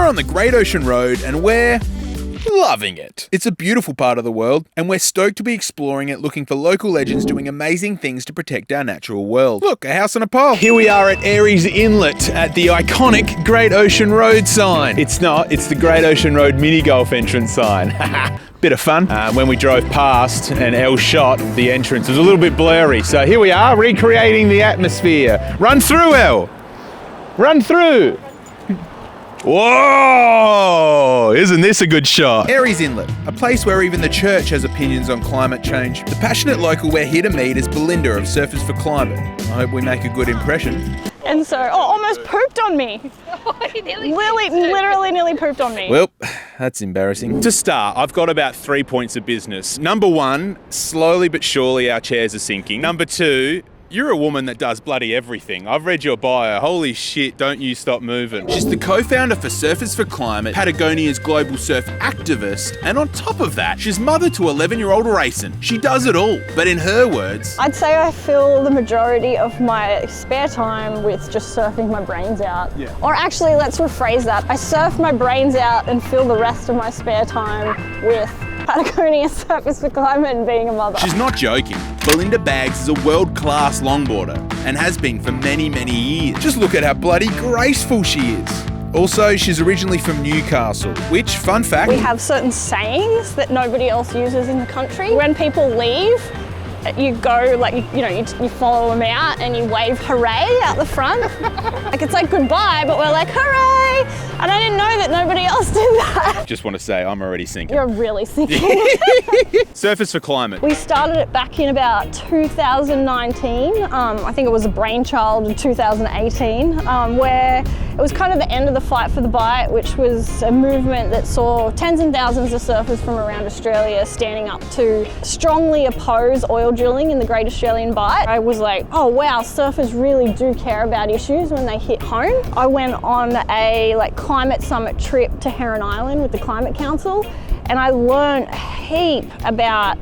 on the Great Ocean Road and we're loving it. It's a beautiful part of the world and we're stoked to be exploring it, looking for local legends doing amazing things to protect our natural world. Look, a house on a pole. Here we are at Aireys Inlet at the iconic Great Ocean Road sign. It's not, it's the Great Ocean Road mini golf entrance sign. Bit of fun. When we drove past and Elle shot, the entrance was a little bit blurry. So here we are, recreating the atmosphere. Run through, Elle. Run through. Whoa! Isn't this a good shot? Aireys Inlet, a place where even the church has opinions on climate change. The passionate local we're here to meet is Belinda of Surfers for Climate. I hope we make a good impression. And so, almost pooped on me. Literally nearly pooped on me. Well, that's embarrassing. To start, I've got about 3 points of business. Number one, slowly but surely our chairs are sinking. Number two, you're a woman that does bloody everything. I've read your bio. Holy shit, don't you stop moving. She's the co-founder for Surfers for Climate, Patagonia's global surf activist, and on top of that, she's mother to 11-year-old racing. She does it all. But in her words, I'd say I fill the majority of my spare time with just surfing my brains out. Yeah. Or actually, let's rephrase that. I surf my brains out and fill the rest of my spare time with Patagonia, Surfers for Climate, and being a mother. She's not joking. Belinda Baggs is a world-class longboarder and has been for many, many years. Just look at how bloody graceful she is. Also, she's originally from Newcastle, which, fun fact, we have certain sayings that nobody else uses in the country. When people leave, you go, like, you follow them out and you wave hooray out the front. Like, it's like goodbye, but we're like hooray! And I didn't know that nobody else did that. Just want to say, I'm already sinking. You're really sinking. Surfers for Climate. We started it back in about 2019. I think it was a brainchild in 2018, where it was kind of the end of the fight for the bite, which was a movement that saw tens and thousands of surfers from around Australia standing up to strongly oppose oil drilling in the Great Australian Bight. I was like, oh wow, surfers really do care about issues when they hit home. I went on a climate summit trip to Heron Island with the Climate Council, and I learned a heap about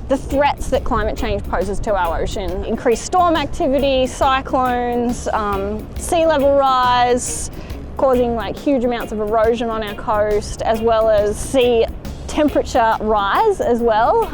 the threats that climate change poses to our ocean. Increased storm activity, cyclones, sea level rise, causing huge amounts of erosion on our coast, as well as sea temperature rise as well.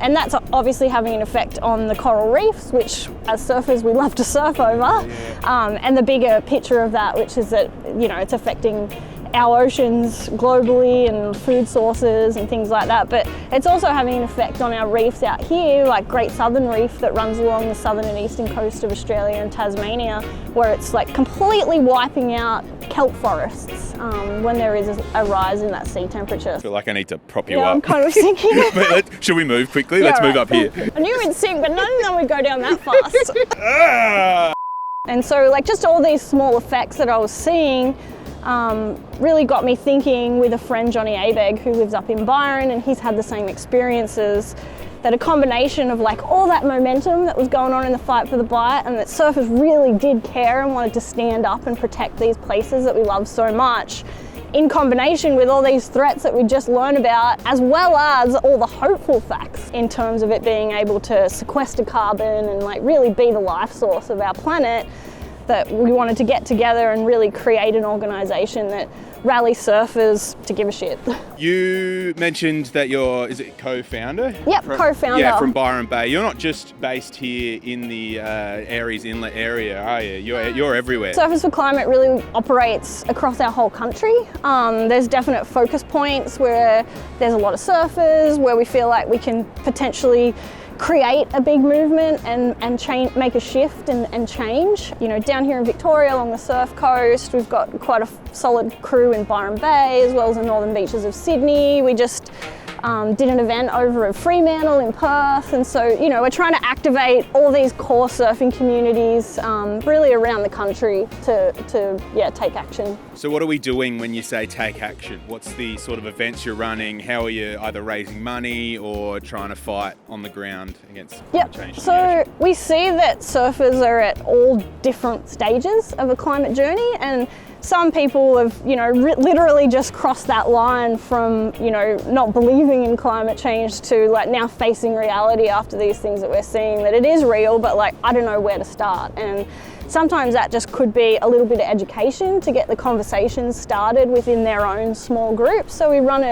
And that's obviously having an effect on the coral reefs, which as surfers we love to surf over. And the bigger picture of that, which is that, it's affecting our oceans globally and food sources and things like that, but it's also having an effect on our reefs out here, like Great Southern Reef that runs along the southern and eastern coast of Australia and Tasmania, where it's completely wiping out kelp forests when there is a rise in that sea temperature. I feel like I need to prop you up. I'm kind of sinking. Should we move quickly? Let's move up here. I knew we'd sink, but none of them would go down that fast. And so just all these small effects that I was seeing really got me thinking with a friend, Johnny Abeg, who lives up in Byron, and he's had the same experiences, that a combination of all that momentum that was going on in the fight for the bite, and that surfers really did care and wanted to stand up and protect these places that we love so much, in combination with all these threats that we just learned about, as well as all the hopeful facts in terms of it being able to sequester carbon and really be the life source of our planet, that we wanted to get together and really create an organisation that rallies surfers to give a shit. You mentioned that you're, is it co-founder? Yep, co-founder. Yeah, from Byron Bay. You're not just based here in the Aireys Inlet area, are you? You're everywhere. Surfers for Climate really operates across our whole country. There's definite focus points where there's a lot of surfers, where we feel like we can potentially create a big movement and change, make a shift and change. Down here in Victoria along the surf coast, we've got quite a solid crew in Byron Bay, as well as the northern beaches of Sydney. We just did an event over at Fremantle in Perth, and so we're trying to activate all these core surfing communities really around the country to take action. So what are we doing when you say take action? What's the sort of events you're running? How are you either raising money or trying to fight on the ground against climate change? So we see that surfers are at all different stages of a climate journey, and some people have, literally just crossed that line from, not believing in climate change to now facing reality after these things that we're seeing, that it is real, but I don't know where to start. And sometimes that just could be a little bit of education to get the conversations started within their own small groups. So we run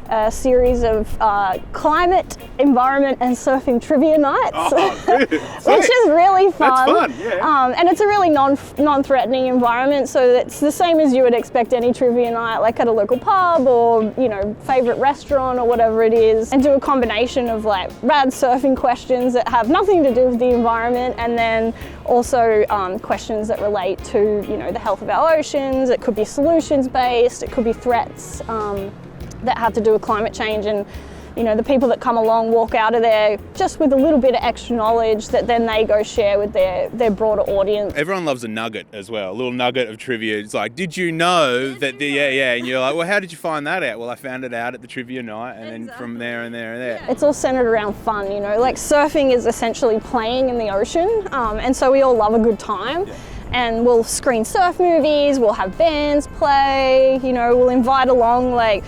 a series of climate, environment and surfing trivia nights, which is really fun. That's fun, yeah. And it's a really non-threatening environment, so it's the same as you would expect any trivia night, like at a local pub or, you know, favourite restaurant or whatever it is, and do a combination of like rad surfing questions that have nothing to do with the environment, and then also questions that relate to, you know, the health of our oceans. It could be solutions based, it could be threats that have to do with climate change, and you know, the people that come along walk out of there just with a little bit of extra knowledge that then they go share with their broader audience. Everyone loves a nugget as well, a little nugget of trivia. It's like, did you know that and you're like, well, how did you find that out? Well, I found it out at the trivia night, and then from there and there and there. It's all centered around fun, you know, like surfing is essentially playing in the ocean, and so we all love a good time. Yeah. And we'll screen surf movies, we'll have bands play, you know, we'll invite along like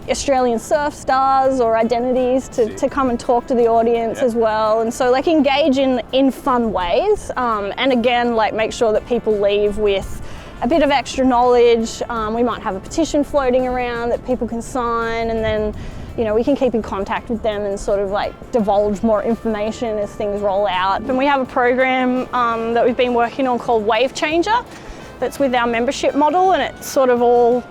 Australian surf stars or identities to come and talk to the audience as well. And so like engage in fun ways, and again, like make sure that people leave with a bit of extra knowledge. We might have a petition floating around that people can sign, and then, you know, we can keep in contact with them and sort of like divulge more information as things roll out. And we have a program that we've been working on called Wave Changer, that's with our membership model, and it's sort of all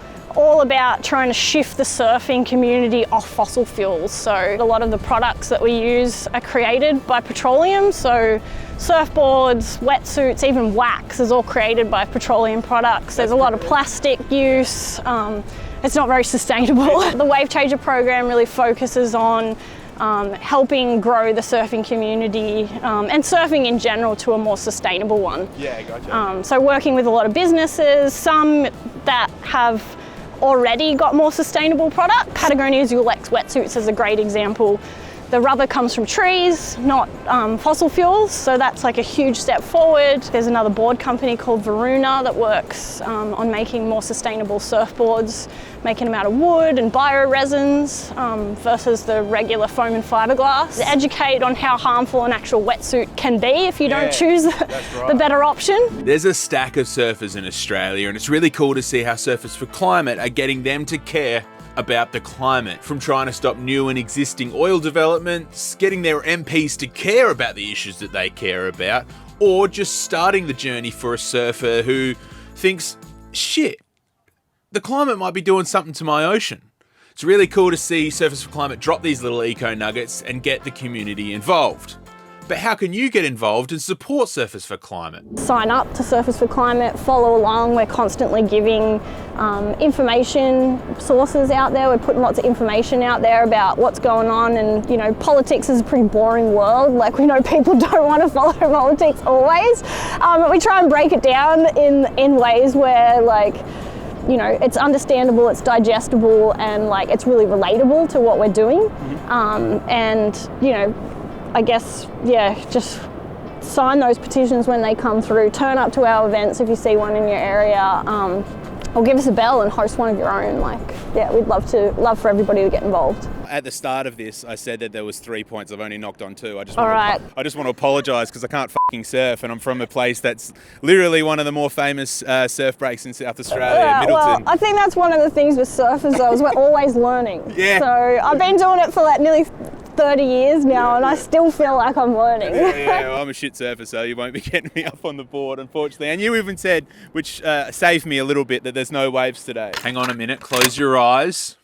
about trying to shift the surfing community off fossil fuels. So a lot of the products that we use are created by petroleum. So surfboards, wetsuits, even wax is all created by petroleum products. There's a lot of plastic use. It's not very sustainable. The Wave Changer program really focuses on helping grow the surfing community and surfing in general to a more sustainable one. Yeah, gotcha. So working with a lot of businesses, some that have already got more sustainable products. Patagonia's Ulex wetsuits is a great example. The rubber comes from trees, not fossil fuels, so that's like a huge step forward. There's another board company called Varuna that works on making more sustainable surfboards, making them out of wood and bioresins versus the regular foam and fiberglass. Educate on how harmful an actual wetsuit can be if you don't choose the better option. There's a stack of surfers in Australia, and it's really cool to see how Surfers for Climate are getting them to care about the climate, from trying to stop new and existing oil developments, getting their MPs to care about the issues that they care about, or just starting the journey for a surfer who thinks, shit, the climate might be doing something to my ocean. It's really cool to see Surfers for Climate drop these little eco nuggets and get the community involved. But how can you get involved and support Surfers for Climate? Sign up to Surfers for Climate, follow along. We're constantly giving information sources out there. We're putting lots of information out there about what's going on, and you know, politics is a pretty boring world. Like, we know people don't want to follow politics always, but we try and break it down in ways where, like, you know, it's understandable, it's digestible, and like it's really relatable to what we're doing. And you know, I guess, yeah, just sign those petitions when they come through. Turn up to our events if you see one in your area, or give us a bell and host one of your own. Like, yeah, we'd love for everybody to get involved. At the start of this, I said that there was 3 points. I've only knocked on 2. I just want to apologise because I can't fucking surf, and I'm from a place that's literally one of the more famous surf breaks in South Australia, Middleton. Well, I think that's one of the things with surfers though, is we're always learning. Yeah. So I've been doing it for like nearly 30 years now, and I still feel like I'm learning. Yeah, well, I'm a shit surfer, so you won't be getting me up on the board, unfortunately. And you even said, which saved me a little bit, that there's no waves today. Hang on a minute, close your eyes.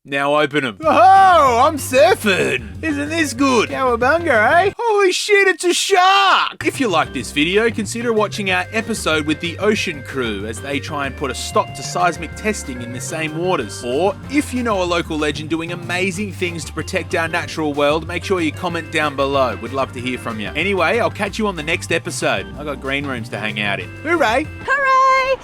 Now open them. Oh, I'm surfing. Isn't this good? Cowabunga, eh? Holy shit, it's a shark! If you like this video, consider watching our episode with the Ocean Crew as they try and put a stop to seismic testing in the same waters. Or, if you know a local legend doing amazing things to protect our natural world, make sure you comment down below. We'd love to hear from you. Anyway, I'll catch you on the next episode. I've got green rooms to hang out in. Hooray! Hooray!